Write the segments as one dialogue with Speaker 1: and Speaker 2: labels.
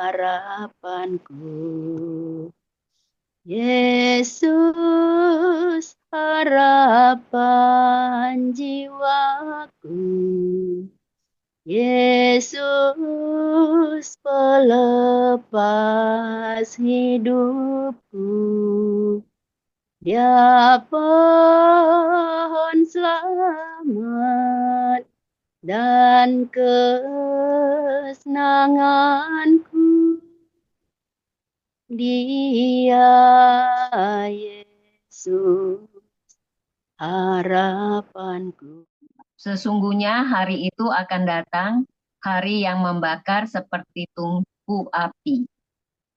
Speaker 1: harapanku. Yesus, harapan jiwaku. Yesus, pelepas hidupku. Dia pohon selamat dan kesenanganku. Dia Yesus, harapanku.
Speaker 2: Sesungguhnya hari itu akan datang, hari yang membakar seperti tungku api.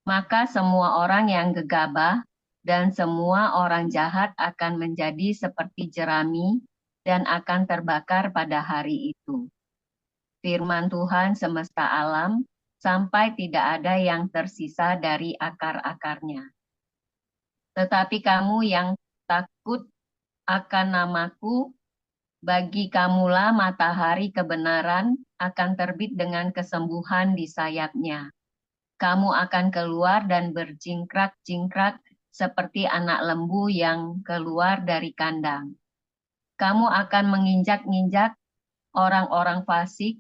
Speaker 2: Maka semua orang yang gegabah dan semua orang jahat akan menjadi seperti jerami dan akan terbakar pada hari itu. Firman Tuhan semesta alam, sampai tidak ada yang tersisa dari akar-akarnya. Tetapi kamu yang takut akan namaku, bagi kamulah matahari kebenaran akan terbit dengan kesembuhan di sayapnya. Kamu akan keluar dan berjingkrak-jingkrak seperti anak lembu yang keluar dari kandang. Kamu akan menginjak-injak orang-orang fasik,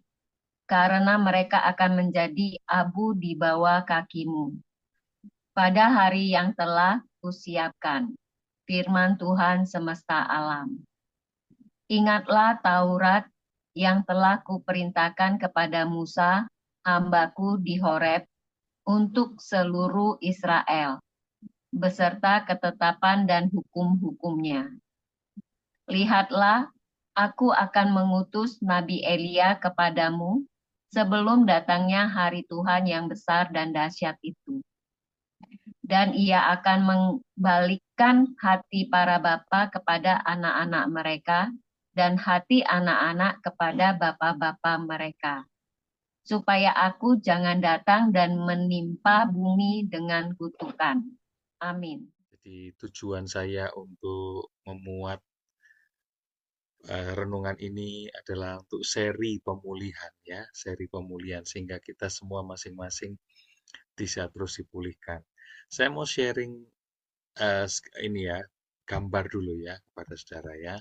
Speaker 2: karena mereka akan menjadi abu di bawah kakimu. Pada hari yang telah kusiapkan, firman Tuhan semesta alam. Ingatlah Taurat yang telah kuperintahkan kepada Musa, hambaku di Horeb, untuk seluruh Israel, beserta ketetapan dan hukum-hukumnya. Lihatlah, aku akan mengutus Nabi Elia kepadamu sebelum datangnya hari Tuhan yang besar dan dahsyat itu. Dan ia akan membalikkan hati para bapa kepada anak-anak mereka, dan hati anak-anak kepada bapa-bapa mereka, supaya aku jangan datang dan menimpa bumi dengan kutukan. Amin.
Speaker 3: Jadi tujuan saya untuk memuat renungan ini adalah untuk seri pemulihan ya, seri pemulihan sehingga kita semua masing-masing bisa terus dipulihkan. Saya mau sharing ini ya, gambar dulu ya kepada saudara ya,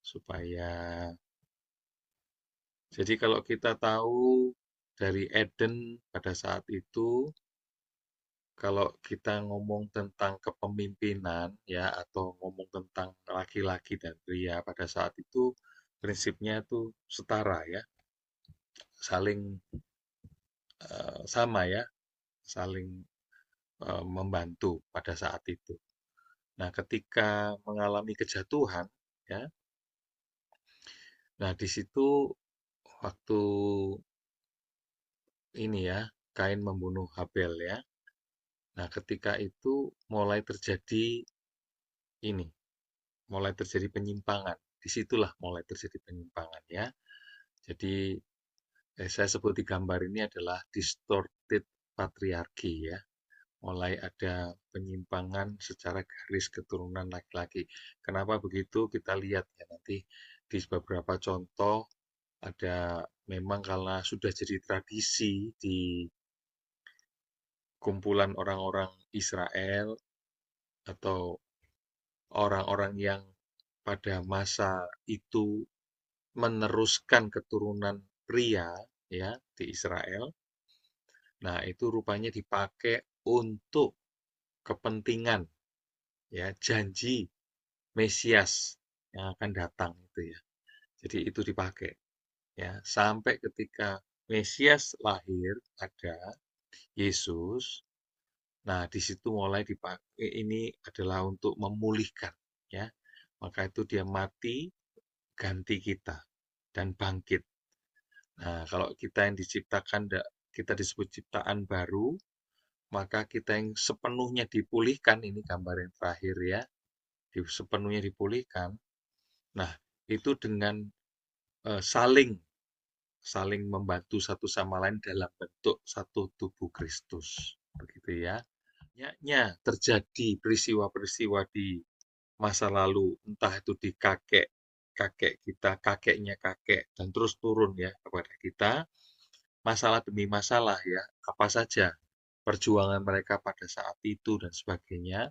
Speaker 3: supaya jadi kalau kita tahu dari Eden pada saat itu, kalau kita ngomong tentang kepemimpinan ya atau ngomong tentang laki-laki dan pria pada saat itu prinsipnya itu setara ya, saling sama ya, saling membantu pada saat itu. Nah, ketika mengalami kejatuhan ya, nah di situ waktu ini ya, Kain membunuh Habel ya. Nah, ketika itu mulai terjadi ini, mulai terjadi penyimpangan. Disitulah mulai terjadi penyimpangan ya. Jadi saya sebut di gambar ini adalah distorted patriarki ya. Mulai ada penyimpangan secara garis keturunan laki-laki. Kenapa begitu? Kita lihat ya nanti di beberapa contoh ada memang karena sudah jadi tradisi di kumpulan orang-orang Israel atau orang-orang yang pada masa itu meneruskan keturunan pria ya di Israel. Nah, itu rupanya dipakai untuk kepentingan ya janji Mesias yang akan datang itu ya. Jadi itu dipakai ya sampai ketika Mesias lahir ada Yesus. Nah, di situ mulai dipakai ini adalah untuk memulihkan ya. Maka itu dia mati ganti kita dan bangkit. Nah, kalau kita yang diciptakan kita disebut ciptaan baru, maka kita yang sepenuhnya dipulihkan, ini gambar yang terakhir ya, sepenuhnya dipulihkan. Nah, itu dengan saling membantu satu sama lain dalam bentuk satu tubuh Kristus. Begitu ya. Banyaknya terjadi peristiwa-peristiwa di masa lalu, entah itu di kakek kita, kakeknya kakek, dan terus turun ya kepada kita, masalah demi masalah ya, apa saja perjuangan mereka pada saat itu dan sebagainya,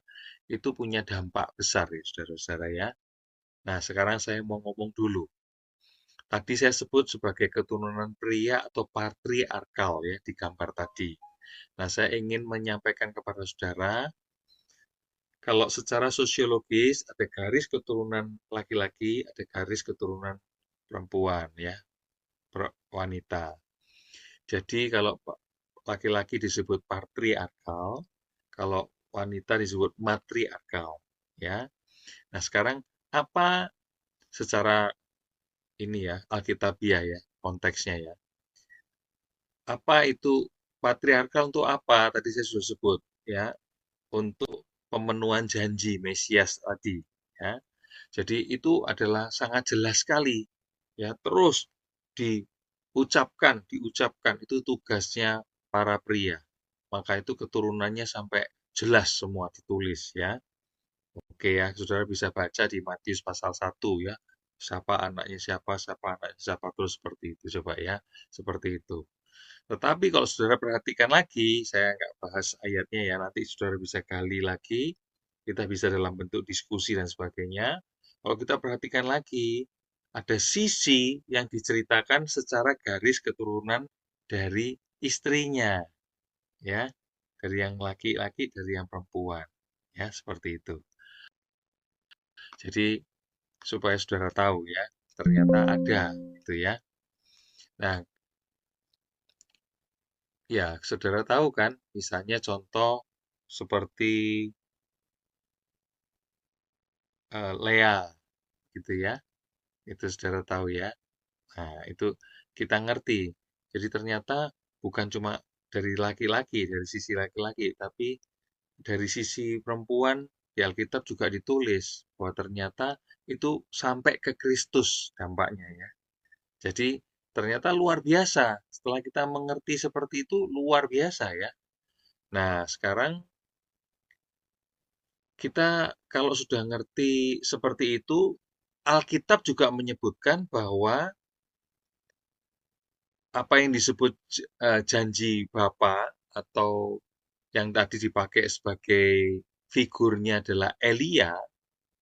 Speaker 3: itu punya dampak besar ya saudara-saudara ya. Nah, sekarang saya mau ngomong dulu. Tadi saya sebut sebagai keturunan pria atau patriarkal ya di gambar tadi. Nah, saya ingin menyampaikan kepada saudara, kalau secara sosiologis ada garis keturunan laki-laki, ada garis keturunan perempuan ya, wanita. Jadi kalau laki-laki disebut patriarkal, kalau wanita disebut matriarkal ya. Nah, sekarang apa secara ini ya, alkitabiah ya, konteksnya ya. Apa itu patriarkal untuk apa? Tadi saya sudah sebut ya, untuk pemenuhan janji Mesias tadi ya. Jadi itu adalah sangat jelas sekali ya, terus diucapkan itu tugasnya para pria. Maka itu keturunannya sampai jelas semua ditulis ya. Oke ya, saudara bisa baca di Matius pasal 1 ya. Siapa anaknya siapa anaknya siapa, terus seperti itu coba ya. Seperti itu. Tetapi kalau saudara perhatikan lagi, saya nggak bahas ayatnya ya, nanti saudara bisa gali lagi, kita bisa dalam bentuk diskusi dan sebagainya. Kalau kita perhatikan lagi, ada sisi yang diceritakan secara garis keturunan dari istrinya, ya, dari yang laki-laki, dari yang perempuan, ya, seperti itu. Jadi supaya saudara tahu ya, ternyata ada, gitu ya. Nah, ya, saudara tahu kan, misalnya contoh seperti Lea, gitu ya. Itu saudara tahu ya. Nah, itu kita ngerti. Jadi ternyata bukan cuma dari laki-laki, dari sisi laki-laki, tapi dari sisi perempuan di Alkitab juga ditulis bahwa ternyata itu sampai ke Kristus dampaknya ya. Jadi ternyata luar biasa. Setelah kita mengerti seperti itu, luar biasa ya. Nah, sekarang kita kalau sudah ngerti seperti itu, Alkitab juga menyebutkan bahwa apa yang disebut janji Bapa atau yang tadi dipakai sebagai figurnya adalah Elia,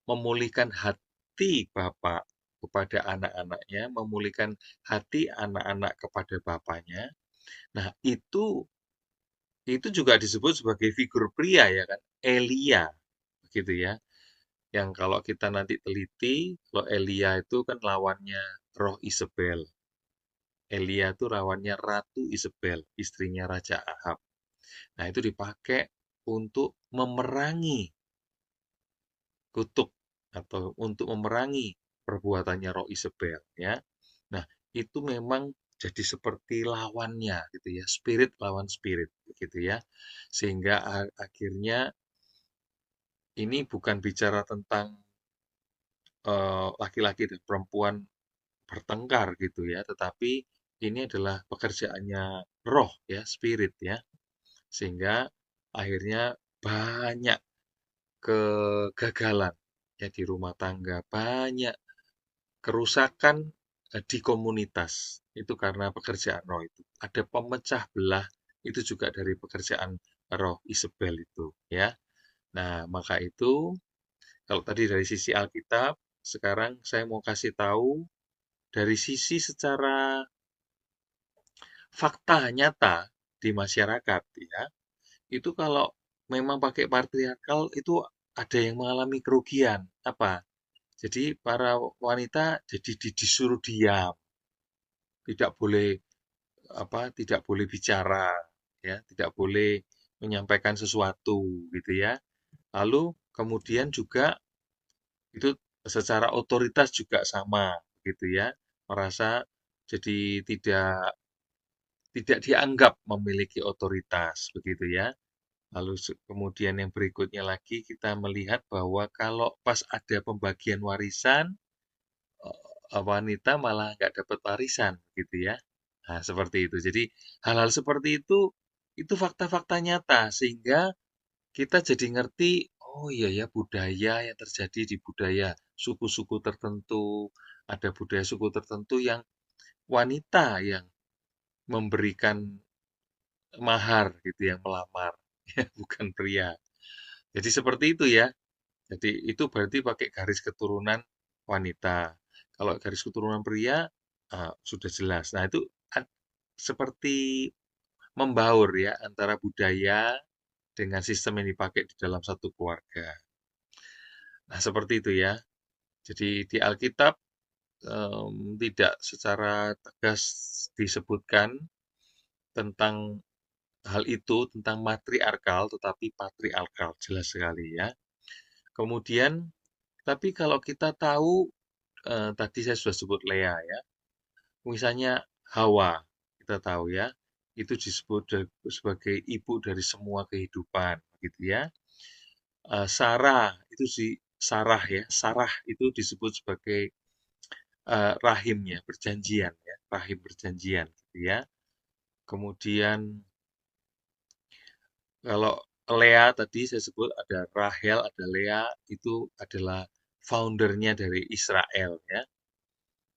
Speaker 3: memulihkan hati Bapa kepada anak-anaknya, memulihkan hati anak-anak kepada bapaknya. Nah, itu juga disebut sebagai figur pria ya kan, Elia, begitu ya. Yang kalau kita nanti teliti, kalau Elia itu kan lawannya Roh Isabel. Elia itu lawannya Ratu Isabel, istrinya Raja Ahab. Nah, itu dipakai untuk memerangi kutuk atau untuk memerangi perbuatannya Roh Isabel ya. Nah, itu memang jadi seperti lawannya gitu ya, spirit lawan spirit gitu ya. Sehingga akhirnya ini bukan bicara tentang laki-laki dan perempuan bertengkar gitu ya, tetapi ini adalah pekerjaannya roh ya, spirit ya. Sehingga akhirnya banyak kegagalan ya di rumah tangga, banyak kerusakan di komunitas. Itu karena pekerjaan roh itu. Ada pemecah belah itu juga dari pekerjaan roh Isabel itu ya. Nah, maka itu kalau tadi dari sisi Alkitab, sekarang saya mau kasih tahu dari sisi secara fakta nyata di masyarakat ya. Itu kalau memang pakai patriarkal itu ada yang mengalami kerugian. Apa? Jadi para wanita jadi disuruh diam, tidak boleh tidak boleh bicara, ya, tidak boleh menyampaikan sesuatu gitu ya. Lalu kemudian juga itu secara otoritas juga sama gitu ya. Merasa jadi tidak dianggap memiliki otoritas begitu ya. Lalu kemudian yang berikutnya lagi kita melihat bahwa kalau pas ada pembagian warisan, wanita malah nggak dapat warisan gitu ya. Nah, seperti itu. Jadi hal-hal seperti itu fakta-fakta nyata sehingga kita jadi ngerti, oh iya ya budaya yang terjadi di budaya suku-suku tertentu, ada budaya suku tertentu yang wanita yang memberikan mahar gitu yang melamar, ya, bukan pria. Jadi seperti itu ya. Jadi itu berarti pakai garis keturunan wanita. Kalau garis keturunan pria, sudah jelas. Nah, itu seperti membaur ya antara budaya dengan sistem yang dipakai di dalam satu keluarga. Nah, seperti itu ya. Jadi di Alkitab tidak secara tegas disebutkan tentang hal itu, tentang matriarkal, tetapi patriarkal, jelas sekali ya. Kemudian, tapi kalau kita tahu, tadi saya sudah sebut Lea ya, misalnya Hawa, kita tahu ya, itu disebut sebagai ibu dari semua kehidupan, gitu ya. Sarah, itu Sarah ya, Sarah itu disebut sebagai rahimnya, perjanjian ya, rahim perjanjian, gitu ya. Kemudian kalau Lea tadi saya sebut ada Rahel, ada Lea, itu adalah foundernya dari Israel ya.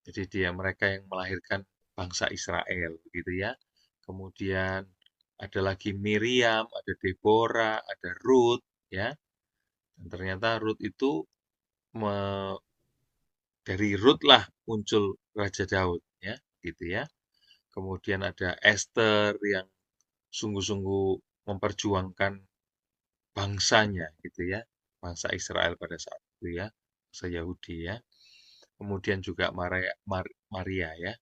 Speaker 3: Jadi mereka yang melahirkan bangsa Israel gitu ya. Kemudian ada lagi Miriam, ada Deborah, ada Ruth ya. Dan ternyata Ruth itu dari Ruth lah muncul Raja Daud ya, gitu ya. Kemudian ada Esther yang sungguh-sungguh memperjuangkan bangsanya gitu ya, bangsa Israel pada saat itu ya, bangsa Yahudi ya. Kemudian juga Maria ya.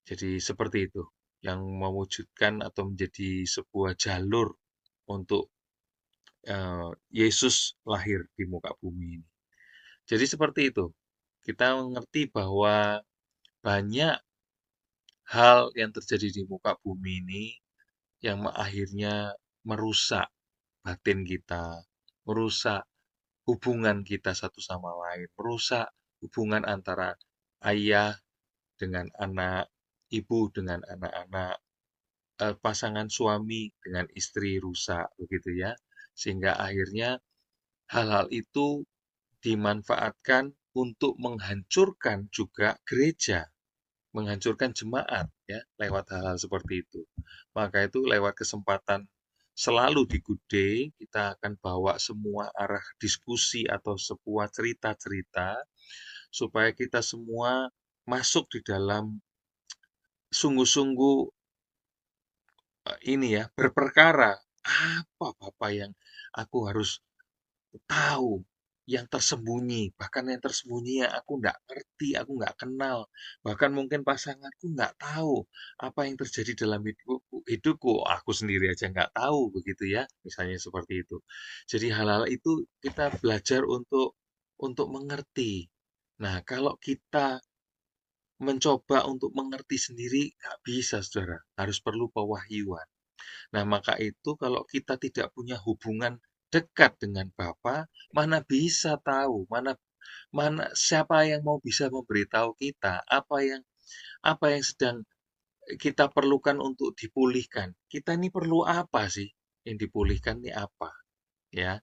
Speaker 3: Jadi seperti itu yang mewujudkan atau menjadi sebuah jalur untuk Yesus lahir di muka bumi ini. Jadi seperti itu. Kita mengerti bahwa banyak hal yang terjadi di muka bumi ini yang akhirnya merusak batin kita, merusak hubungan kita satu sama lain, merusak hubungan antara ayah dengan anak, ibu dengan anak-anak, pasangan suami dengan istri rusak, begitu ya. Sehingga akhirnya hal-hal itu dimanfaatkan untuk menghancurkan juga gereja, menghancurkan jemaat ya, lewat hal-hal seperti itu. Maka itu lewat kesempatan selalu di Good Day, kita akan bawa semua arah diskusi atau sebuah cerita-cerita supaya kita semua masuk di dalam sungguh-sungguh ini ya, berperkara. Apa Bapak yang aku harus tahu, yang tersembunyi, bahkan yang tersembunyi yang aku nggak ngerti, aku nggak kenal, bahkan mungkin pasanganku nggak tahu apa yang terjadi dalam hidupku, aku sendiri aja nggak tahu, begitu ya, misalnya seperti itu. Jadi hal-hal itu kita belajar untuk mengerti. Nah, kalau kita mencoba untuk mengerti sendiri, nggak bisa, saudara. Harus perlu pewahyuan. Nah, maka itu kalau kita tidak punya hubungan dekat dengan Bapa, mana bisa tahu, mana mana siapa yang mau bisa memberitahu kita apa yang sedang kita perlukan untuk dipulihkan. Kita ini perlu apa sih? Yang dipulihkan ini apa? Ya.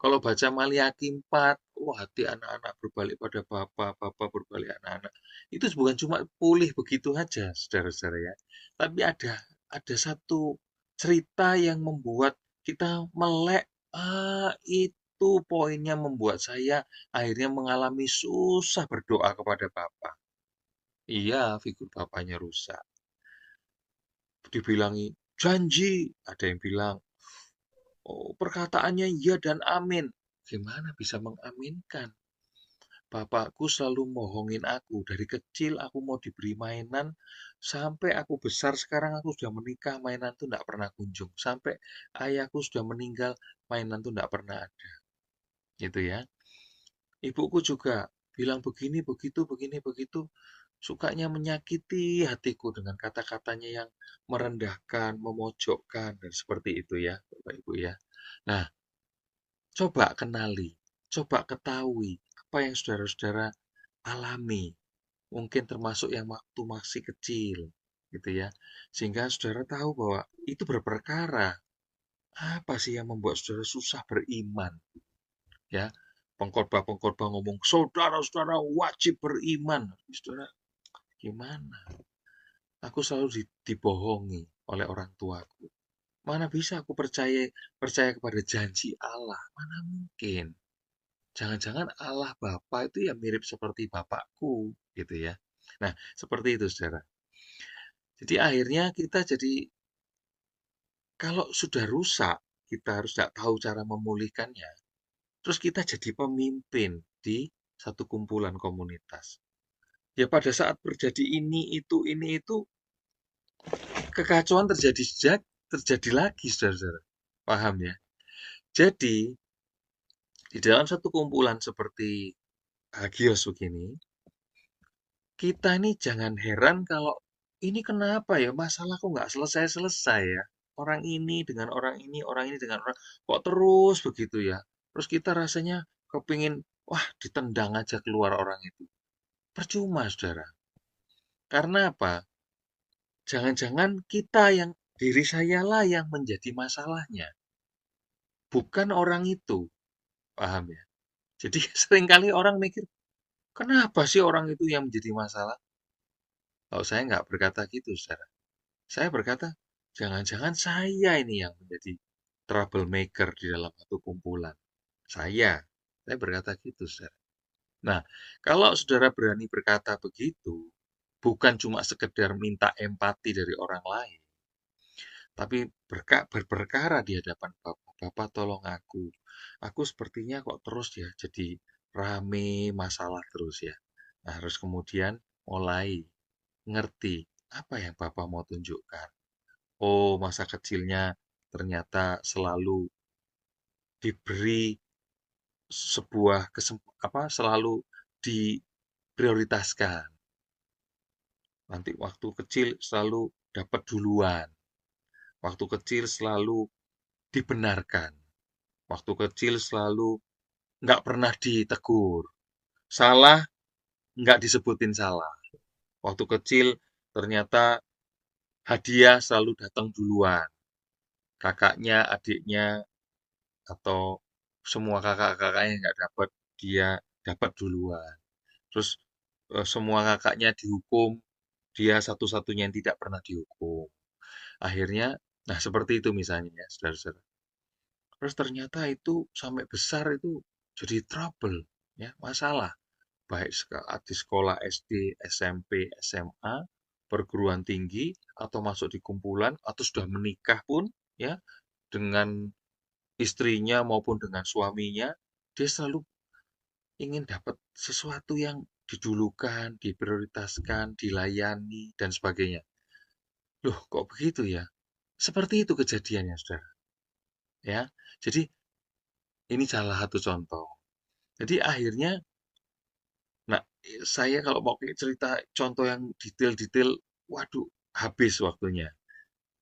Speaker 3: Kalau baca Maliaki 4, wah hati anak-anak berbalik pada Bapa, Bapa berbalik anak-anak. Itu bukan cuma pulih begitu aja, saudara-saudara ya. Tapi ada satu cerita yang membuat kita melek. Itu poinnya membuat saya akhirnya mengalami susah berdoa kepada Bapa. Iya, figur Bapaknya rusak. Dibilangi janji, ada yang bilang, oh, perkataannya iya dan amin. Gimana bisa mengaminkan? Bapakku selalu mohongin aku. Dari kecil aku mau diberi mainan, sampai aku besar sekarang aku sudah menikah, mainan tuh enggak pernah kunjung. Sampai ayahku sudah meninggal, mainan tuh enggak pernah ada. Gitu ya. Ibuku juga bilang begini, begitu. Sukanya menyakiti hatiku dengan kata-katanya yang merendahkan, memojokkan, dan seperti itu ya, Bapak Ibu ya. Nah, coba kenali, coba ketahui apa yang saudara-saudara alami, mungkin termasuk yang waktu masih kecil, gitu ya. Sehingga saudara tahu bahwa itu berperkara. Apa sih yang membuat saudara susah beriman? Ya, pengkhotbah-pengkhotbah ngomong, saudara-saudara wajib beriman. Saudara, gimana? Aku selalu dibohongi oleh orang tuaku. Mana bisa aku percaya percaya kepada janji Allah? Mana mungkin? Jangan-jangan Allah Bapa itu ya mirip seperti bapakku, gitu ya. Nah, seperti itu, saudara. Jadi akhirnya kita jadi, kalau sudah rusak, kita harus tidak tahu cara memulihkannya. Terus kita jadi pemimpin di satu kumpulan komunitas. Ya pada saat terjadi ini itu, kekacauan terjadi lagi, saudara-saudara. Paham ya? Jadi, di dalam satu kumpulan seperti Hagios begini, kita ini jangan heran kalau ini kenapa ya masalah kok nggak selesai-selesai ya. Orang ini dengan orang, kok terus begitu ya. Terus kita rasanya kepingin, wah ditendang aja keluar orang itu. Percuma, saudara. Karena apa? Jangan-jangan diri sayalah yang menjadi masalahnya. Bukan orang itu. Paham ya? Jadi seringkali orang mikir, kenapa sih orang itu yang menjadi masalah? Kalau saya nggak berkata gitu, saudara. Saya berkata, jangan-jangan saya ini yang menjadi troublemaker di dalam satu kumpulan. Saya berkata gitu, saudara. Nah, kalau saudara berani berkata begitu, bukan cuma sekedar minta empati dari orang lain, tapi berperkara di hadapan Bapak. Bapak tolong aku. Aku sepertinya kok terus ya jadi rame masalah terus ya. Nah, harus kemudian mulai ngerti apa yang Bapak mau tunjukkan. Oh, masa kecilnya ternyata selalu diberi sebuah selalu diprioritaskan. Nanti waktu kecil selalu dapat duluan. Waktu kecil selalu dibenarkan. Waktu kecil selalu nggak pernah ditegur. Salah, nggak disebutin salah. Waktu kecil ternyata hadiah selalu datang duluan. Kakaknya, adiknya, atau semua kakak-kakaknya nggak dapat, dia dapat duluan. Terus semua kakaknya dihukum, dia satu-satunya yang tidak pernah dihukum. Akhirnya, nah seperti itu misalnya ya, saudara-saudara. Terus ternyata itu sampai besar itu jadi trouble, ya, masalah. Baik di sekolah SD, SMP, SMA, perguruan tinggi, atau masuk di kumpulan, atau sudah menikah pun, ya, dengan istrinya maupun dengan suaminya, dia selalu ingin dapat sesuatu yang didulukan, diprioritaskan, dilayani, dan sebagainya. Loh, kok begitu ya? Seperti itu kejadiannya, saudara. Ya, jadi ini salah satu contoh. Jadi akhirnya, nah, saya kalau mau cerita contoh yang detail-detail, waduh, habis waktunya.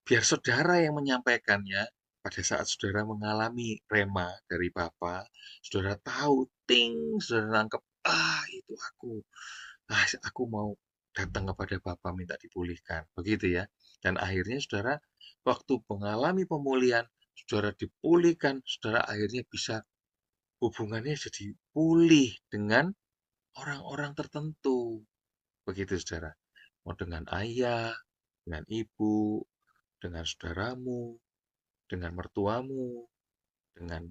Speaker 3: Biar saudara yang menyampaikannya pada saat saudara mengalami rema dari Bapa, saudara tahu, ting, saudara nangkep, itu aku mau datang kepada Bapa minta dipulihkan, begitu ya. Dan akhirnya saudara, waktu mengalami pemulihan, saudara dipulihkan, saudara akhirnya bisa hubungannya jadi pulih dengan orang-orang tertentu, begitu saudara. Mau dengan ayah, dengan ibu, dengan saudaramu, dengan mertuamu, dengan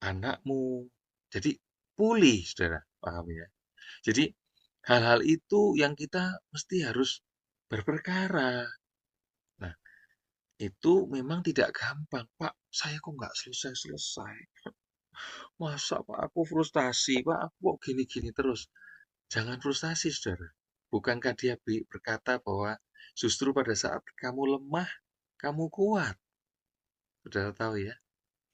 Speaker 3: anakmu. Jadi pulih, saudara. Paham ya? Jadi hal-hal itu yang kita mesti harus berperkara. Nah, itu memang tidak gampang. Pak, saya kok nggak selesai-selesai. Masa Pak, aku frustasi. Pak, aku kok gini-gini terus. Jangan frustasi, saudara. Bukankah dia berkata bahwa justru pada saat kamu lemah, kamu kuat. Saudara tahu ya?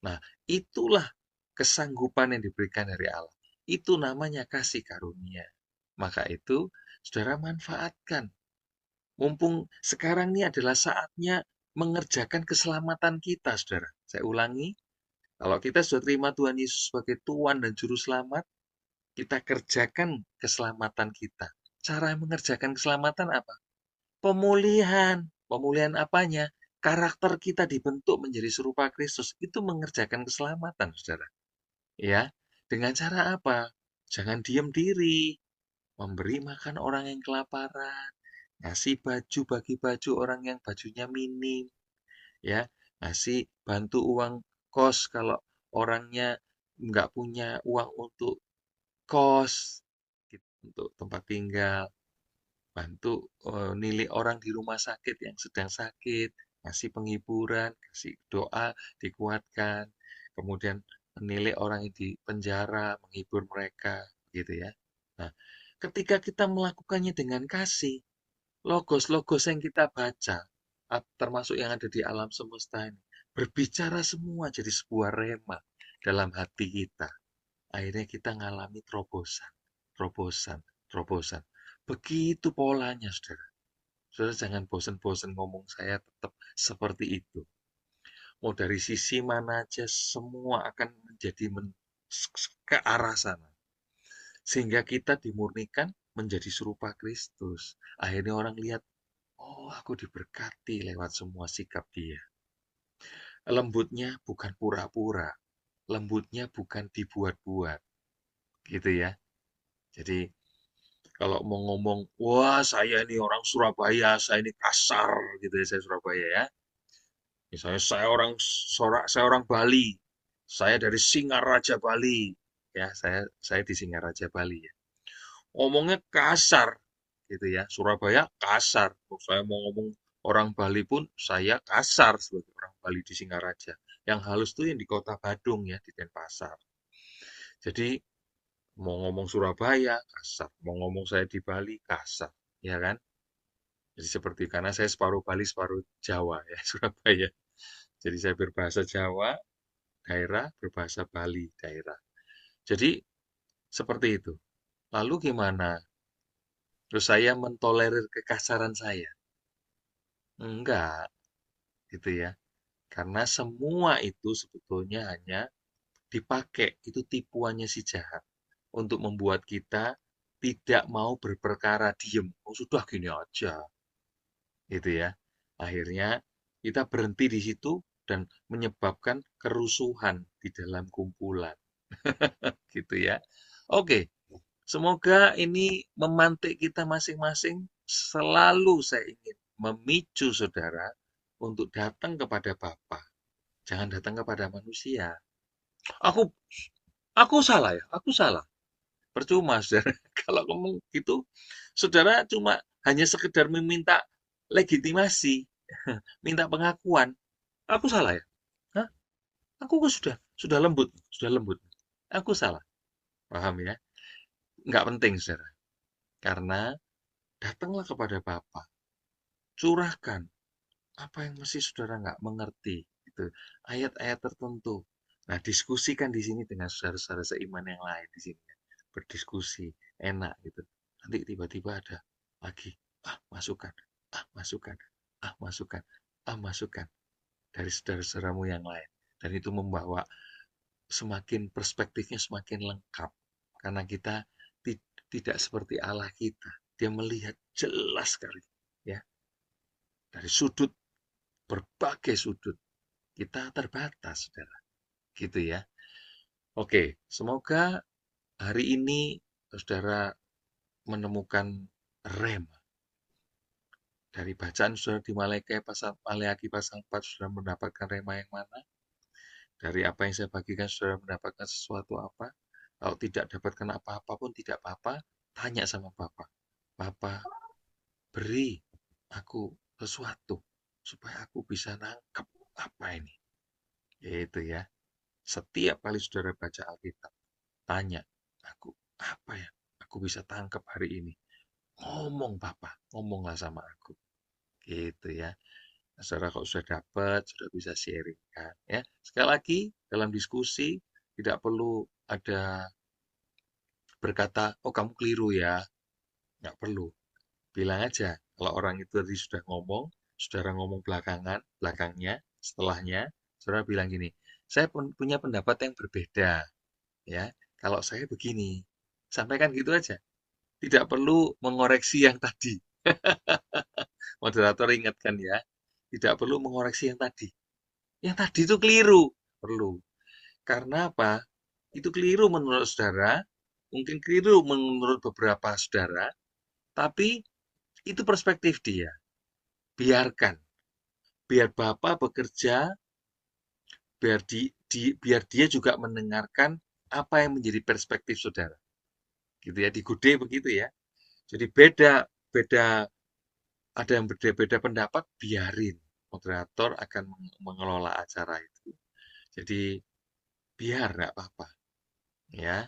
Speaker 3: Nah, itulah kesanggupan yang diberikan dari Allah. Itu namanya kasih karunia. Maka itu, saudara manfaatkan. Mumpung sekarang ini adalah saatnya mengerjakan keselamatan kita, saudara. Saya ulangi, kalau kita sudah terima Tuhan Yesus sebagai Tuhan dan Juru Selamat, kita kerjakan keselamatan kita. Cara mengerjakan keselamatan apa? Pemulihan. Pemulihan apanya? Karakter kita dibentuk menjadi serupa Kristus. Itu mengerjakan keselamatan, saudara. Ya, dengan cara apa? Jangan diam diri, memberi makan orang yang kelaparan, ngasih baju, bagi baju orang yang bajunya minim, ya, ngasih bantu uang kos kalau orangnya nggak punya uang untuk kos, gitu, untuk tempat tinggal, bantu nilik orang di rumah sakit yang sedang sakit, ngasih penghiburan, kasih doa, dikuatkan, kemudian menilai orang yang di penjara, menghibur mereka, gitu ya. Nah, ketika kita melakukannya dengan kasih, logos-logos yang kita baca, termasuk yang ada di alam semesta ini, berbicara semua jadi sebuah rema dalam hati kita. Akhirnya kita ngalami terobosan, terobosan, terobosan. Begitu polanya, saudara. Saudara jangan bosan-bosan ngomong, saya tetap seperti itu. Mau dari sisi mana aja, semua akan menjadi ke arah sana. Sehingga kita dimurnikan menjadi serupa Kristus. Akhirnya orang lihat, oh, aku diberkati lewat semua sikap dia. Lembutnya bukan pura-pura, lembutnya bukan dibuat-buat, gitu ya. Jadi kalau mau ngomong, wah saya ini orang Surabaya, saya ini kasar, gitu ya, saya Surabaya ya. Misalnya saya orang Bali, saya dari Singaraja Bali, ya saya di Singaraja Bali ya. Ngomongnya kasar, gitu ya. Surabaya kasar. Saya mau ngomong orang Bali pun saya kasar sebagai orang Bali di Singaraja. Yang halus tuh yang di Kota Badung ya, di Denpasar. Jadi mau ngomong Surabaya kasar, mau ngomong saya di Bali kasar, ya kan? Jadi seperti karena saya separuh Bali, separuh Jawa ya, Surabaya. Jadi saya berbahasa Jawa daerah, berbahasa Bali daerah. Jadi seperti itu. Lalu gimana? Terus saya mentolerir kekasaran saya? Enggak, gitu ya. Karena semua itu sebetulnya hanya dipakai, itu tipuannya si jahat untuk membuat kita tidak mau berperkara, diem. Oh, sudah gini aja, gitu ya. Akhirnya kita berhenti di situ dan menyebabkan kerusuhan di dalam kumpulan, gitu ya. Oke, semoga ini memantik kita masing-masing. Selalu saya ingin memicu saudara untuk datang kepada Bapa. Jangan datang kepada manusia. Aku aku salah ya, aku salah. Percuma, saudara. Kalau ngomong gitu, saudara cuma hanya sekedar meminta legitimasi, minta pengakuan. Aku salah ya? Hah? Aku kok sudah lembut, sudah lembut. Aku salah. Paham ya? Nggak penting, saudara. Karena datanglah kepada Bapa, curahkan apa yang mesti saudara nggak mengerti, gitu. Ayat-ayat tertentu. Nah, diskusikan di sini dengan saudara-saudara seiman yang lain di sini. Berdiskusi, enak gitu. Nanti tiba-tiba ada lagi, masukan, masukan, masukan, masukan dari saudara-saudaramu yang lain. Dan itu membawa semakin perspektifnya semakin lengkap. Karena kita tidak seperti Allah kita. Dia melihat jelas sekali, ya, dari sudut, berbagai sudut. Kita terbatas, saudara. Gitu ya. Oke, semoga hari ini saudara menemukan rema. Dari bacaan saudara di Maleakhi pasal 4, saudara mendapatkan rema yang mana? Dari apa yang saya bagikan, saudara mendapatkan sesuatu apa? Kalau tidak dapatkan apa-apa pun tidak apa-apa, tanya sama Bapak. Bapak, beri aku sesuatu supaya aku bisa nangkep apa ini. Yaitu ya, setiap kali saudara baca Alkitab, tanya, aku apa ya? Aku bisa tangkap hari ini. Ngomong Bapak, ngomonglah sama aku. Gitu ya. Nah, saudara kalau sudah dapat, sudah bisa sharing kan ya. Sekali lagi dalam diskusi tidak perlu ada berkata, oh kamu keliru ya, nggak perlu. Bilang aja kalau orang itu tadi sudah ngomong, saudara ngomong belakangnya, setelahnya, saudara bilang gini, saya punya pendapat yang berbeda ya. Kalau saya begini, sampaikan gitu aja. Tidak perlu mengoreksi yang tadi. Moderator ingatkan ya, tidak perlu mengoreksi yang tadi. Yang tadi itu keliru. Perlu. Karena apa? Itu keliru menurut saudara, mungkin keliru menurut beberapa saudara, tapi Itu perspektif dia. Biarkan. Biar Bapak bekerja, biar dia juga mendengarkan apa yang menjadi perspektif saudara. Gitu ya, di Gude begitu ya. Jadi beda beda ada yang berbeda pendapat, biarin. Moderator akan mengelola acara itu. Jadi biar nggak apa-apa, ya.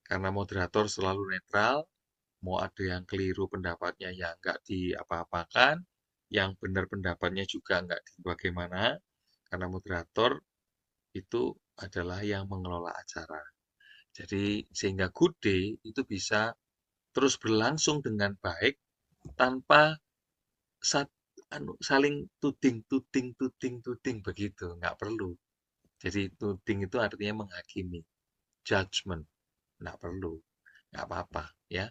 Speaker 3: Karena moderator selalu netral, mau ada yang keliru pendapatnya ya nggak diapa-apakan, yang benar pendapatnya juga nggak bagaimana, karena moderator itu adalah yang mengelola acara. Jadi sehingga good day itu bisa terus berlangsung dengan baik tanpa saling tuding begitu, nggak perlu. Jadi tuding itu artinya menghakimi, judgment, nggak perlu, nggak apa-apa ya.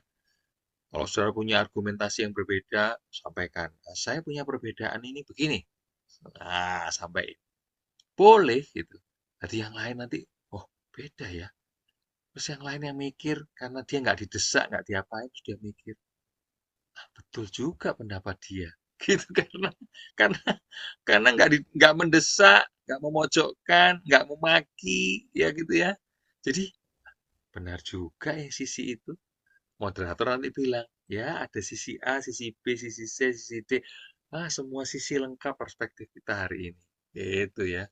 Speaker 3: Kalau saudara punya argumentasi yang berbeda, sampaikan. "Nah, saya punya perbedaan ini begini." Nah, sampai boleh gitu. Jadi yang lain nanti, oh beda ya. Terus yang lain yang mikir karena dia nggak didesak, nggak diapain, terus dia mikir, ah, betul juga pendapat dia. Gitu karena karena nggak mendesak, nggak memojokkan, nggak memaki, ya gitu ya. Jadi benar juga ya sisi itu. Moderator nanti bilang, ya ada sisi A, sisi B, sisi C, sisi D. Ah, semua sisi lengkap perspektif kita hari ini. Itu ya.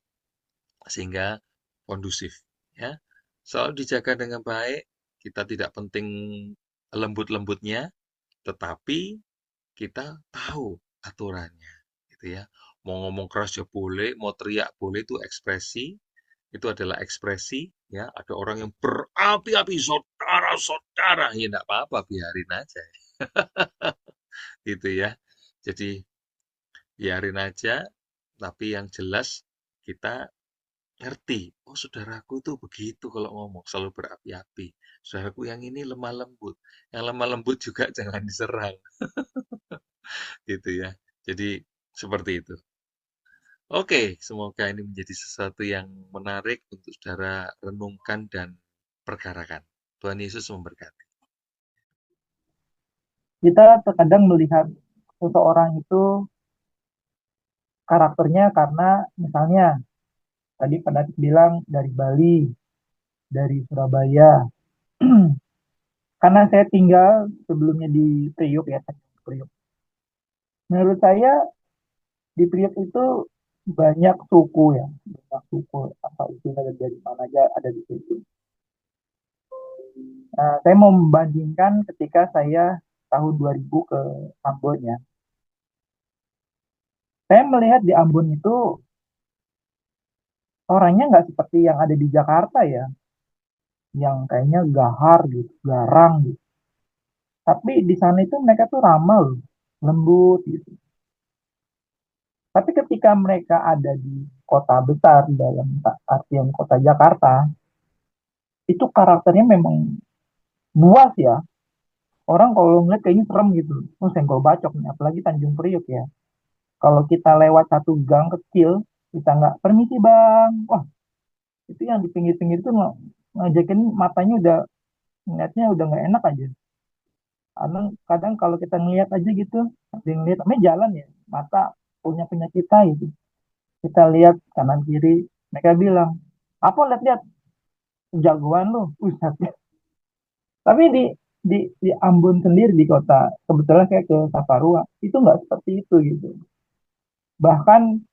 Speaker 3: Sehingga kondusif. Ya. Selalu dijaga dengan baik. Kita tidak penting lembut-lembutnya, tetapi kita tahu aturannya. Gitu ya. Mau ngomong keras ya boleh, mau teriak boleh, itu adalah ekspresi, ya. Ada orang yang berapi-api, saudara-saudara, ya enggak apa-apa, biarin aja, gitu ya. Jadi biarin aja, tapi yang jelas kita ngerti, oh saudaraku tuh begitu kalau ngomong, selalu berapi-api. Saudaraku yang ini lemah lembut, yang lemah lembut juga jangan diserang, gitu ya. Jadi seperti itu. Oke, semoga ini menjadi sesuatu yang menarik untuk saudara renungkan dan perkarakan. Tuhan Yesus memberkati.
Speaker 4: Kita terkadang melihat seseorang itu karakternya karena misalnya tadi Pendapat bilang dari Bali, dari Surabaya. Karena saya tinggal sebelumnya di Priuk ya, Priuk. Menurut saya di Priuk itu banyak suku ya, banyak suku asal usulnya dari mana aja ada di situ. Nah, saya mau membandingkan ketika saya tahun 2000 ke Ambon ya. Saya melihat di Ambon itu orangnya nggak seperti yang ada di Jakarta ya, yang kayaknya gahar gitu, garang gitu. Tapi di sana itu mereka tuh ramah loh, lembut gitu. Tapi ketika mereka ada di kota besar dalam artian kota Jakarta, itu karakternya memang buas ya. Orang kalau ngeliat kayaknya serem gitu. Oh, senggol bacok nih, apalagi Tanjung Priok ya. Kalau kita lewat satu gang kecil, kita nggak permisi bang. Wah, itu yang di pinggir-pinggir itu ngajakin matanya udah ngeliatnya udah nggak enak aja. Kadang, kadang kalau kita ngeliat aja gitu, ada yang lihat, namanya jalan ya, mata punya penyakit kita gitu. Kita lihat kanan kiri, mereka bilang, apa lihat-lihat jagoan lu, Ustaz. Tapi di Ambon sendiri di kota, kebetulan saya ke Saparua, itu nggak seperti itu gitu. Bahkan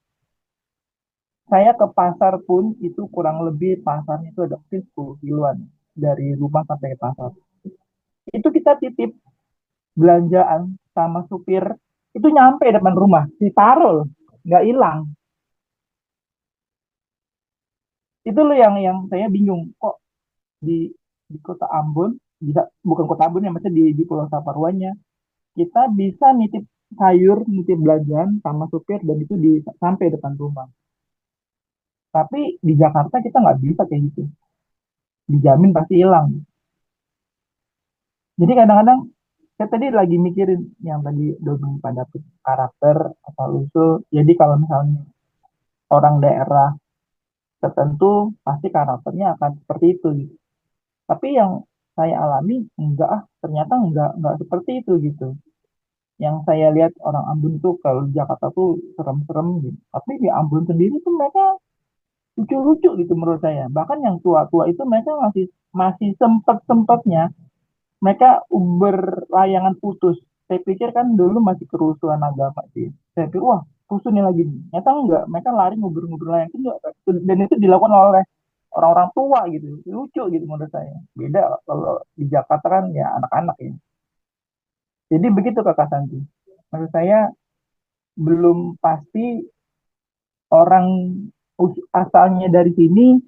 Speaker 4: saya ke pasar pun itu kurang lebih pasarnya itu ada mungkin 10 kiloan dari rumah sampai ke pasar. Itu kita titip belanjaan sama supir, itu nyampe depan rumah, ditaruh, nggak hilang. Itu loh yang saya bingung, kok di di kota Ambon, bisa bukan kota Ambon ya, maksudnya di Pulau Saparwanya, kita bisa nitip sayur, nitip belanjaan sama supir dan itu sampai depan rumah. Tapi di Jakarta kita nggak bisa kayak gitu. Dijamin pasti hilang. Jadi kadang-kadang saya tadi lagi mikirin yang tadi dongeng pada karakter asal usul. Jadi kalau misalnya orang daerah tertentu pasti karakternya akan seperti itu gitu. Tapi yang saya alami enggak ternyata enggak seperti itu gitu. Yang saya lihat orang Ambon tuh kalau di Jakarta tuh serem-serem gitu. Tapi di Ambon sendiri tuh mereka lucu-lucu gitu menurut saya. Bahkan yang tua-tua itu mereka masih masih sempet-sempetnya mereka berlayangan putus. Saya pikir kan dulu masih kerusuhan agama sih. Saya pikir wah rusuh nih lagi nih. Ternyata enggak, mereka lari ngubur-ngubur layang itu enggak. Dan itu dilakukan oleh orang-orang tua gitu. Lucu gitu menurut saya. Beda kalau di Jakarta kan ya anak-anak ya. Jadi begitu Kakak Santi. Maksud saya belum pasti orang asalnya dari sini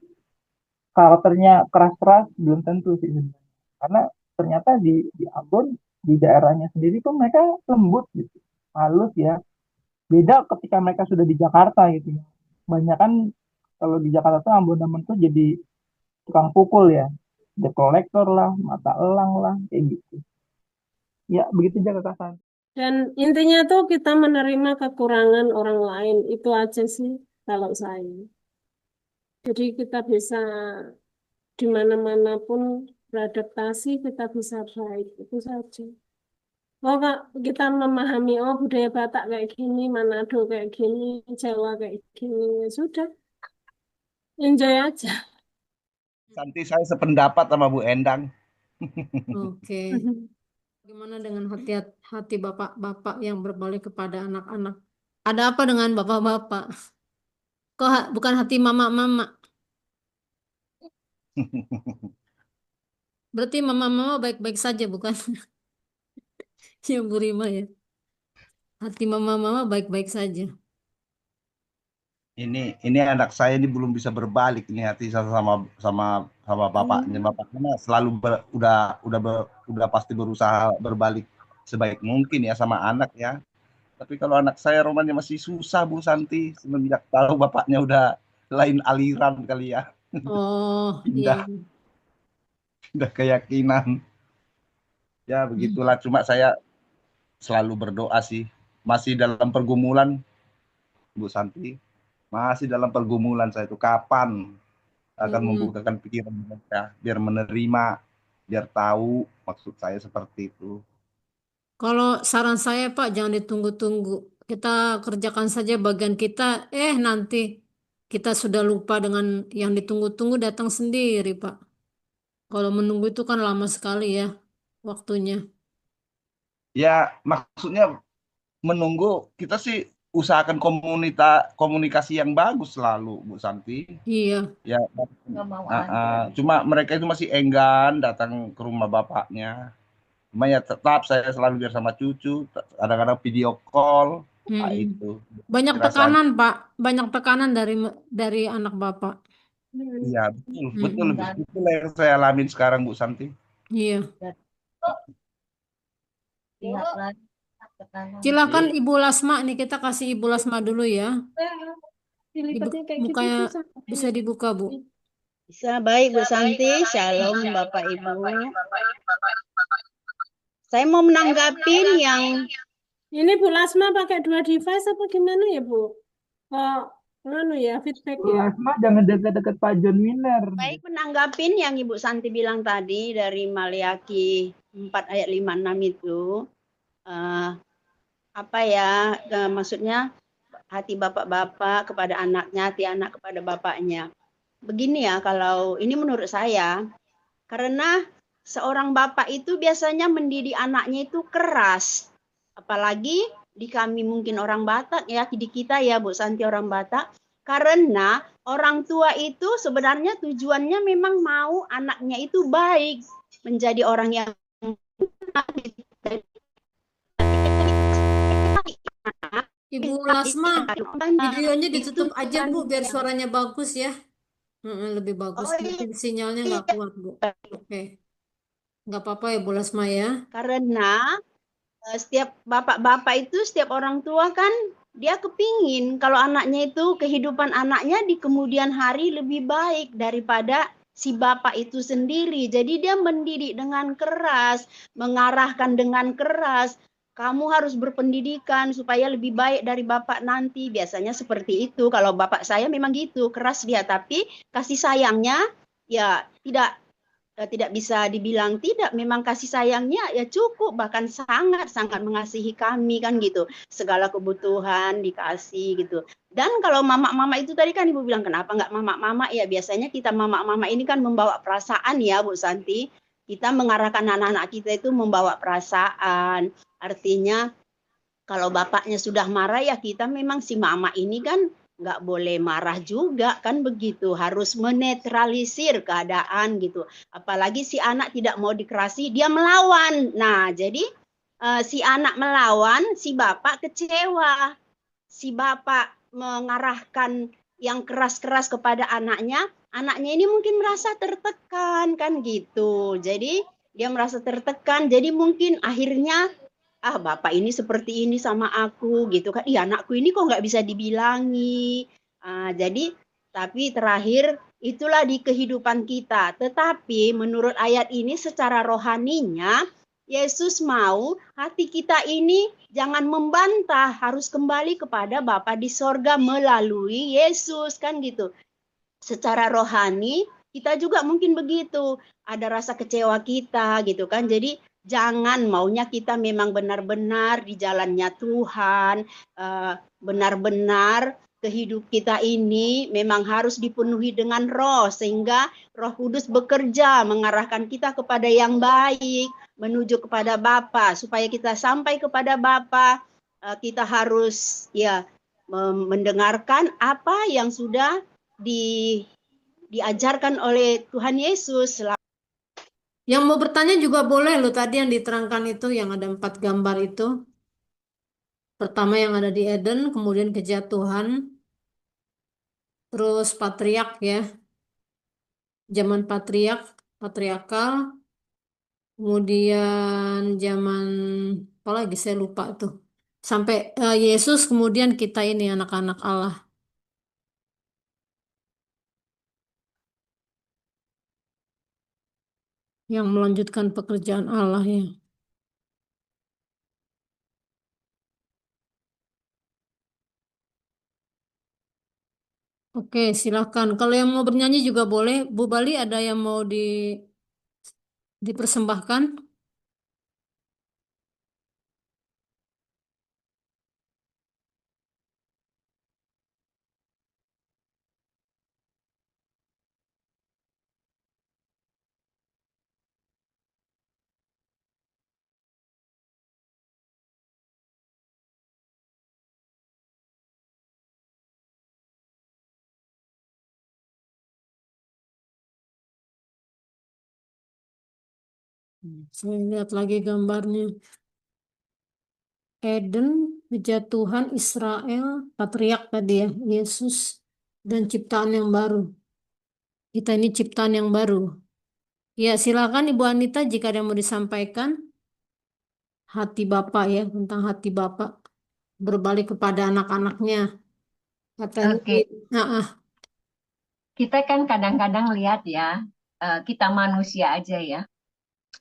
Speaker 4: karakternya keras-keras belum tentu sih sebenarnya. Karena ternyata di Ambon di daerahnya sendiri tuh mereka lembut gitu, halus ya. Beda ketika mereka sudah di Jakarta gitu ya. Banyak kan kalau di Jakarta tuh Ambon-Ambon tuh jadi tukang pukul ya, debt collector lah, mata elang lah, kayak gitu. Ya begitu aja Kakak San.
Speaker 5: Dan intinya tuh kita menerima kekurangan orang lain. Itu aja sih kalau saya. Jadi kita bisa di mana-mana pun beradaptasi, kita bisa baik. Itu saja. Oh, Kak, kita memahami, oh budaya Batak kayak gini, Manado kayak gini, Jawa kayak gini. Ya sudah, enjoy aja.
Speaker 6: Santi saya sependapat sama Bu Endang.
Speaker 7: Oke. Gimana dengan hati bapak-bapak yang berbalik kepada anak-anak? Ada apa dengan bapak-bapak? Kok bukan hati mama-mama? Berarti mama-mama baik-baik saja, bukan? Ya Bu Rima ya. Hati mama-mama baik-baik saja.
Speaker 6: Ini anak saya ini belum bisa berbalik ini hati saya sama bapaknya. Bapaknya selalu udah pasti berusaha berbalik sebaik mungkin ya sama anak ya. Tapi kalau anak saya romannya masih susah Bu Santi semenjak tahu bapaknya udah lain aliran kali ya.
Speaker 7: Oh, iya.
Speaker 6: Udah keyakinan. Ya begitulah, cuma saya selalu berdoa sih. Masih dalam pergumulan Bu Santi. Masih dalam pergumulan saya itu kapan akan membukakan pikiran mereka biar menerima, biar tahu maksud saya seperti itu.
Speaker 7: Kalau saran saya Pak, jangan ditunggu-tunggu. Kita kerjakan saja bagian kita, nanti kita sudah lupa dengan yang ditunggu-tunggu datang sendiri Pak. Kalau menunggu itu kan lama sekali ya waktunya.
Speaker 6: Ya maksudnya menunggu, kita sih usahakan komunikasi yang bagus selalu Bu Santi.
Speaker 7: Iya.
Speaker 6: Ya,
Speaker 2: Nggak mau
Speaker 6: cuma mereka itu masih enggan datang ke rumah bapaknya. Cuma ya tetap saya selalu biar sama cucu, kadang-kadang video call, itu.
Speaker 7: Banyak tekanan Pak, banyak tekanan dari anak Bapak.
Speaker 6: Iya betul betul yang saya alamin sekarang Bu Santi.
Speaker 7: Iya.
Speaker 2: Lihat lagi.
Speaker 7: Silakan Ibu Lasma nih, kita kasih Ibu Lasma dulu ya. Mukanya bisa dibuka Bu.
Speaker 1: Bisa, baik Bu Santi. Shalom Bapak Ibu. Saya mau menanggapin yang
Speaker 5: Ini Bu Lasma pakai 2 device apa gimana ya Bu? Feedback ya.
Speaker 4: Lasma jangan dekat-dekat Pak John Winner.
Speaker 1: baik menanggapin yang Ibu Santi bilang tadi dari Maliaki 4 ayat 5-6 itu. Maksudnya hati bapak-bapak kepada anaknya, hati anak kepada bapaknya. Begini ya, kalau ini menurut saya, karena seorang bapak itu biasanya mendidik anaknya itu keras. Apalagi di kami mungkin orang Batak ya, di kita ya Bu Santi orang Batak. Karena orang tua itu sebenarnya tujuannya memang mau anaknya itu baik, menjadi orang yang
Speaker 7: Ibu Lasma, videonya ditutup aja Bu, biar suaranya bagus ya. Lebih bagus. Nanti sinyalnya nggak kuat Bu. Oke. Nggak apa-apa ya Bu Lasma ya.
Speaker 1: Karena setiap bapak-bapak itu, setiap orang tua kan dia kepingin kalau anaknya itu kehidupan anaknya di kemudian hari lebih baik daripada si bapak itu sendiri. Jadi dia mendidik dengan keras, mengarahkan dengan keras. Kamu harus berpendidikan supaya lebih baik dari bapak nanti. Biasanya seperti itu. Kalau bapak saya memang gitu, keras dia. Tapi kasih sayangnya ya tidak tidak bisa dibilang tidak, memang kasih sayangnya ya cukup, bahkan sangat-sangat mengasihi kami kan gitu. Segala kebutuhan dikasih gitu. Dan kalau mama-mama itu tadi kan Ibu bilang kenapa nggak mama-mama ya, biasanya kita mama-mama ini kan membawa perasaan ya Bu Santi. Kita mengarahkan anak-anak kita itu membawa perasaan. Artinya kalau bapaknya sudah marah ya kita memang si mama ini kan nggak boleh marah juga kan begitu, harus menetralisir keadaan gitu. Apalagi si anak tidak mau dikerasi, dia melawan. Nah, jadi si anak melawan, si bapak kecewa. Si bapak mengarahkan yang keras-keras kepada anaknya ini mungkin merasa tertekan kan gitu. Jadi dia merasa tertekan, jadi mungkin akhirnya bapak ini seperti ini sama aku gitu kan. Iya anakku ini kok nggak bisa dibilangi. Jadi tapi terakhir itulah di kehidupan kita. Tetapi menurut ayat ini secara rohaninya Yesus mau hati kita ini jangan membantah, harus kembali kepada Bapa di sorga melalui Yesus kan gitu. Secara rohani kita juga mungkin begitu, ada rasa kecewa kita gitu kan. Jadi jangan maunya kita memang benar-benar di jalannya Tuhan, benar-benar kehidup kita ini memang harus dipenuhi dengan roh, sehingga Roh Kudus bekerja mengarahkan kita kepada yang baik, menuju kepada Bapa, supaya kita sampai kepada Bapa, kita harus ya mendengarkan apa yang sudah diajarkan oleh Tuhan Yesus.
Speaker 7: Yang mau bertanya juga boleh loh, tadi yang diterangkan itu yang ada 4 gambar itu. Pertama yang ada di Eden, kemudian kejatuhan, terus patriark ya, zaman patriarkal, kemudian zaman apa lagi saya lupa tuh. Sampai Yesus, kemudian kita ini anak-anak Allah yang melanjutkan pekerjaan Allah ya. Oke, silakan. Kalau yang mau bernyanyi juga boleh. Bu Bali ada yang mau dipersembahkan? Saya lihat lagi gambarnya. Eden, kejatuhan Israel, patriark tadi ya, Yesus, dan ciptaan yang baru. Kita ini ciptaan yang baru. Ya, silakan Ibu Anita jika ada yang mau disampaikan. Hati Bapak ya, tentang hati Bapak. Berbalik kepada anak-anaknya. Katanya,
Speaker 2: Oke,
Speaker 7: nah,
Speaker 2: kita kan kadang-kadang lihat ya, kita manusia aja ya.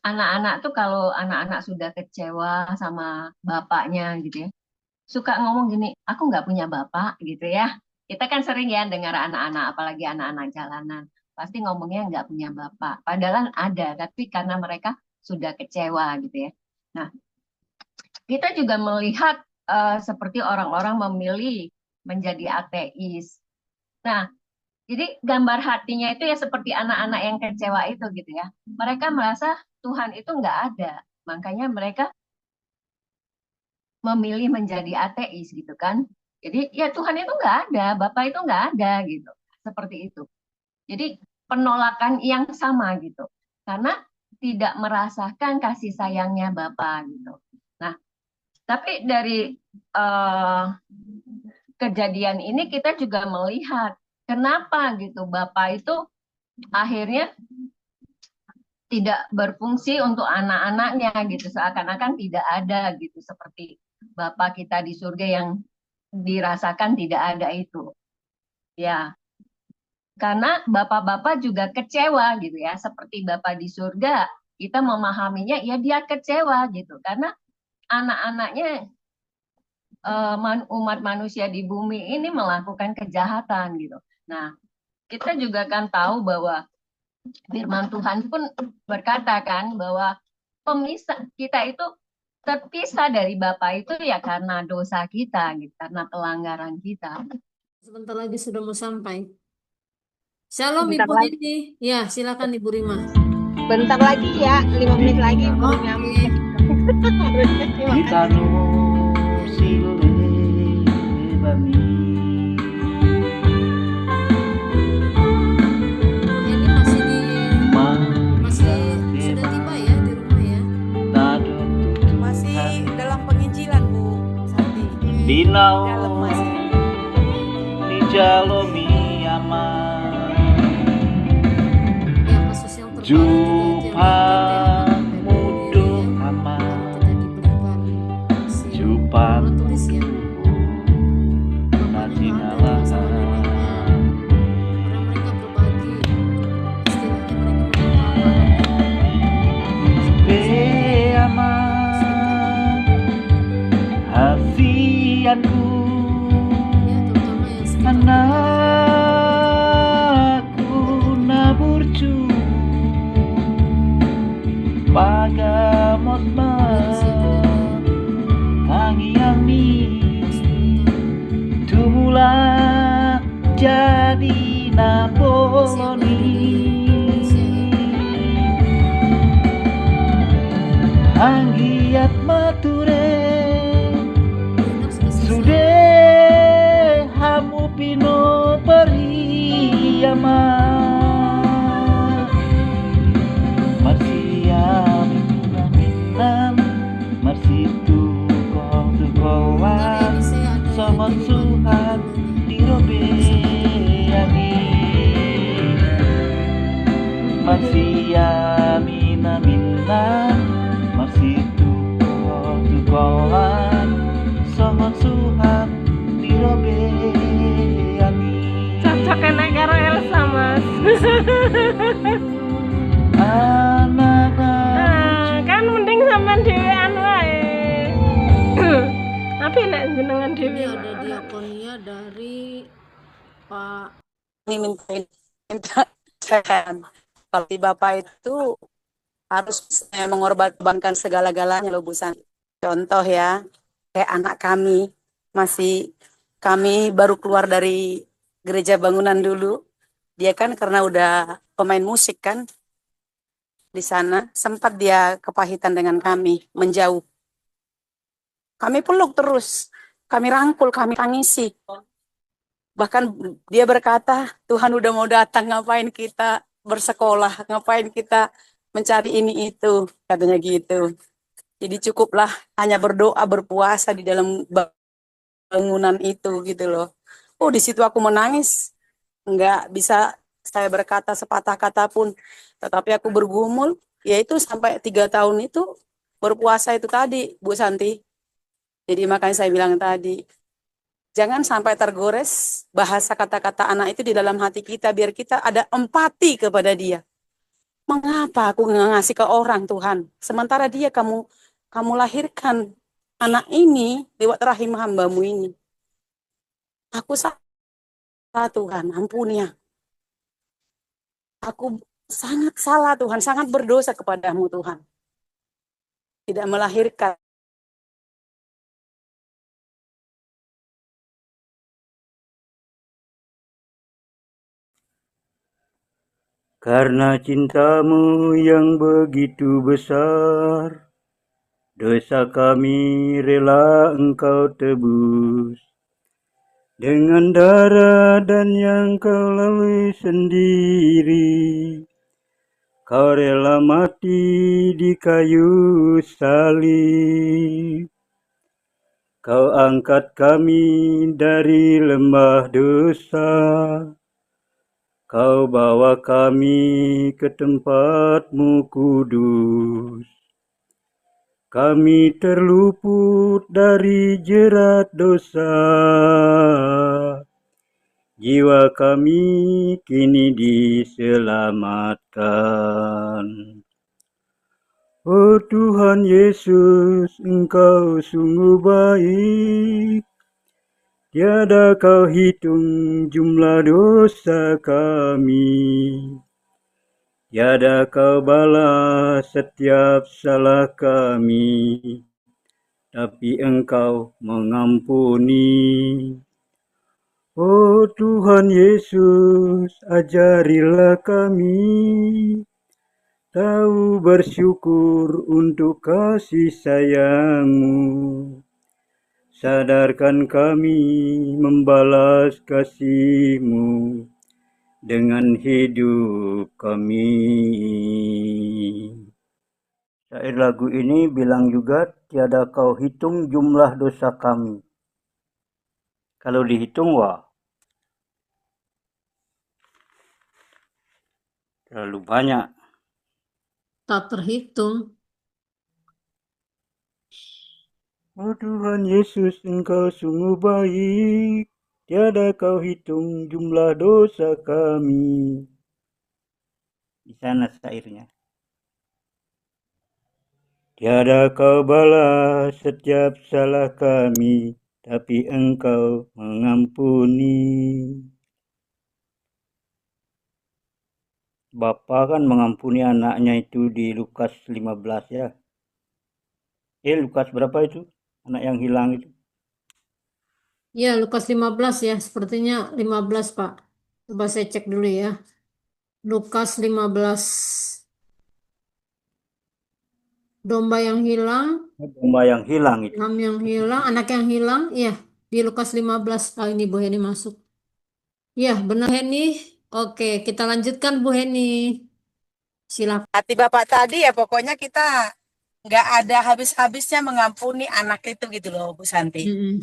Speaker 2: Anak-anak tuh kalau anak-anak sudah kecewa sama bapaknya gitu ya, suka ngomong gini, aku nggak punya bapak gitu ya. Kita kan sering ya dengar anak-anak, apalagi anak-anak jalanan, pasti ngomongnya nggak punya bapak. Padahal ada, tapi karena mereka sudah kecewa gitu ya. Nah, kita juga melihat seperti orang-orang memilih menjadi ateis. Nah, jadi gambar hatinya itu ya seperti anak-anak yang kecewa itu gitu ya. Mereka merasa Tuhan itu nggak ada, makanya mereka memilih menjadi ateis gitu kan. Jadi ya Tuhan itu nggak ada, Bapak itu nggak ada gitu. Seperti itu. Jadi penolakan yang sama gitu. Karena tidak merasakan kasih sayangnya Bapak gitu. Nah, tapi dari uh, kejadian ini kita juga melihat kenapa gitu Bapak itu akhirnya tidak berfungsi untuk anak-anaknya gitu, seakan-akan tidak ada gitu, seperti Bapa kita di surga yang dirasakan tidak ada itu ya, karena bapak-bapak juga kecewa gitu ya, seperti Bapa di surga kita memahaminya ya dia kecewa gitu karena anak-anaknya umat manusia di bumi ini melakukan kejahatan gitu. Nah, kita juga kan tahu bahwa Firman Tuhan pun berkata kan bahwa pemisah kita itu terpisah dari Bapa itu ya karena dosa kita, gitu, karena pelanggaran kita.
Speaker 7: Sebentar lagi sudah mau sampai. Shalom
Speaker 1: Bentar
Speaker 7: Ibu
Speaker 1: lagi,
Speaker 7: Nini. Ya, silakan Ibu Rima.
Speaker 1: bentar lagi ya, 5 menit lagi baru
Speaker 7: Oke.
Speaker 1: nyampe. Terima
Speaker 8: Kita
Speaker 1: kasih.
Speaker 8: no sile bami.
Speaker 7: Ini masih sudah tiba ya di rumah ya.
Speaker 9: Masih dalam penginjilan Bu Santi.
Speaker 8: Dinau
Speaker 9: Dalam masih.
Speaker 8: ni jalomi ama
Speaker 7: Ya, kasus yang terbaru juga itu
Speaker 8: Jupa
Speaker 7: yang
Speaker 8: mudo ama
Speaker 7: kita diberikan si
Speaker 8: Jupa
Speaker 7: orang tulis ya. Bapaknya nggak ada sama neneknya. Karena mereka berbagi istilahnya mereka
Speaker 8: Be ama Hafianku
Speaker 7: ya, terutama yang sekitar
Speaker 8: Anakku naburcu Pagamot Hangiang mi Tumula jadi napoloni Anggiat mature Sude hamu pino periyama Marsiam minan Marsitu kolan Somon suhan dirobe yangi Marsiam minan Marsitu kolan Somon suhan dirobe yangi
Speaker 5: Cocok enak karo Elsa Mas.
Speaker 8: Anak
Speaker 5: Kan mending sampean dhewean wae. Tapi nek jenengan
Speaker 7: ini
Speaker 5: dhewe
Speaker 7: ada diakonia dari Pak
Speaker 9: Ini minta sehat. Kalau di Bapak itu harus mengorbankan segala-galanya loh Bu Santi. Contoh ya, kayak anak kami baru keluar dari gereja bangunan dulu. Dia kan karena udah pemain musik kan, di sana sempat dia kepahitan dengan kami, menjauh. Kami peluk terus, kami rangkul, kami tangisi. Bahkan dia berkata, Tuhan udah mau datang, ngapain kita bersekolah, ngapain kita mencari ini itu, katanya gitu. Jadi cukuplah hanya berdoa, berpuasa di dalam bangunan itu gitu loh. Oh, di situ aku menangis, nggak bisa saya berkata sepatah kata pun, tetapi aku bergumul, yaitu sampai 3 tahun itu berpuasa itu tadi, Bu Santi. Jadi makanya saya bilang tadi, jangan sampai tergores bahasa kata-kata anak itu di dalam hati kita, biar kita ada empati kepada dia. Mengapa aku nggak ngasih ke orang Tuhan, sementara dia kamu lahirkan anak ini lewat rahim hambamu ini. Aku salah Tuhan, ampuni ya. Aku sangat salah Tuhan, sangat berdosa kepadamu Tuhan. Tidak melahirkan.
Speaker 8: Karena cintamu yang begitu besar, dosa kami rela engkau tebus. Dengan darah dan yang kau lalui sendiri, kau rela mati di kayu salib. Kau angkat kami dari lembah dosa, Kau bawa kami ke tempat-Mu kudus. Kami terluput dari jerat dosa. Jiwa kami kini diselamatkan. Oh Tuhan Yesus, Engkau sungguh baik. Tiada kau hitung jumlah dosa kami. tiada kau balas setiap salah kami, tapi Engkau mengampuni. Oh Tuhan Yesus, ajarilah kami tahu bersyukur untuk kasih sayang-Mu. Sadarkan kami membalas kasih-Mu dengan hidup kami. Syair lagu ini bilang juga, tiada kau hitung jumlah dosa kami. Kalau dihitung, wah, terlalu banyak.
Speaker 7: Tak terhitung.
Speaker 8: Oh Tuhan Yesus, Engkau sungguh baik, tiada kau hitung jumlah dosa kami. Di sana syairnya. Tiada kau balas setiap salah kami, tapi Engkau mengampuni. Bapa kan mengampuni anaknya itu di Lukas 15 ya. Lukas berapa itu? Anak yang hilang itu.
Speaker 7: Ya, Lukas 15 ya. Sepertinya 15, Pak. Coba saya cek dulu ya. Lukas 15. Domba yang hilang,
Speaker 8: Domba yang hilang itu.
Speaker 7: lam yang hilang, anak yang hilang. Iya, di Lukas 15. Oh, ini Bu Heni masuk. Iya, benar Heni. Oke, kita lanjutkan Bu Heni. Silakan.
Speaker 9: Hati Bapak tadi ya pokoknya kita nggak ada habis-habisnya mengampuni anak itu gitu loh Bu Santi.
Speaker 7: Mm-mm.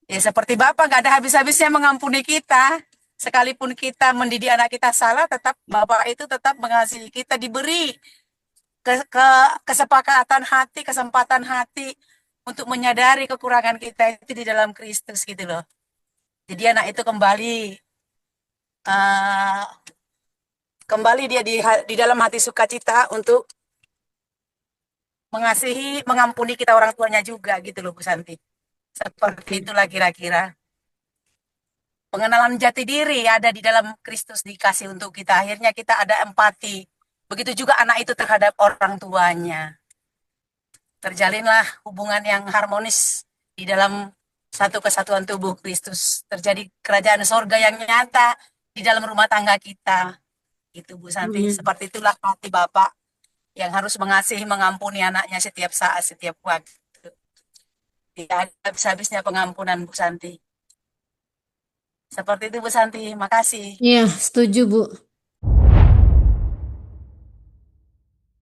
Speaker 9: Ya seperti Bapak nggak ada habis-habisnya mengampuni kita. Sekalipun kita mendidik anak kita salah, tetap Bapak itu tetap mengasihi kita, diberi kesepakatan hati, kesempatan hati untuk menyadari kekurangan kita itu di dalam Kristus gitu loh. Jadi anak itu kembali dia di dalam hati sukacita untuk mengasihi, mengampuni kita orang tuanya juga gitu loh Bu Santi. Seperti itulah kira-kira. Pengenalan jati diri ada di dalam Kristus dikasih untuk kita. Akhirnya kita ada empati. Begitu juga anak itu terhadap orang tuanya. Terjalinlah hubungan yang harmonis di dalam satu kesatuan tubuh Kristus. Terjadi kerajaan sorga yang nyata di dalam rumah tangga kita. Itu Bu Santi. Seperti itulah hati Bapak yang harus mengasihi, mengampuni anaknya setiap saat, setiap waktu. Tidak ada habis-habisnya pengampunan Bu Santi. Seperti itu Bu Santi, makasih.
Speaker 7: Iya, setuju Bu.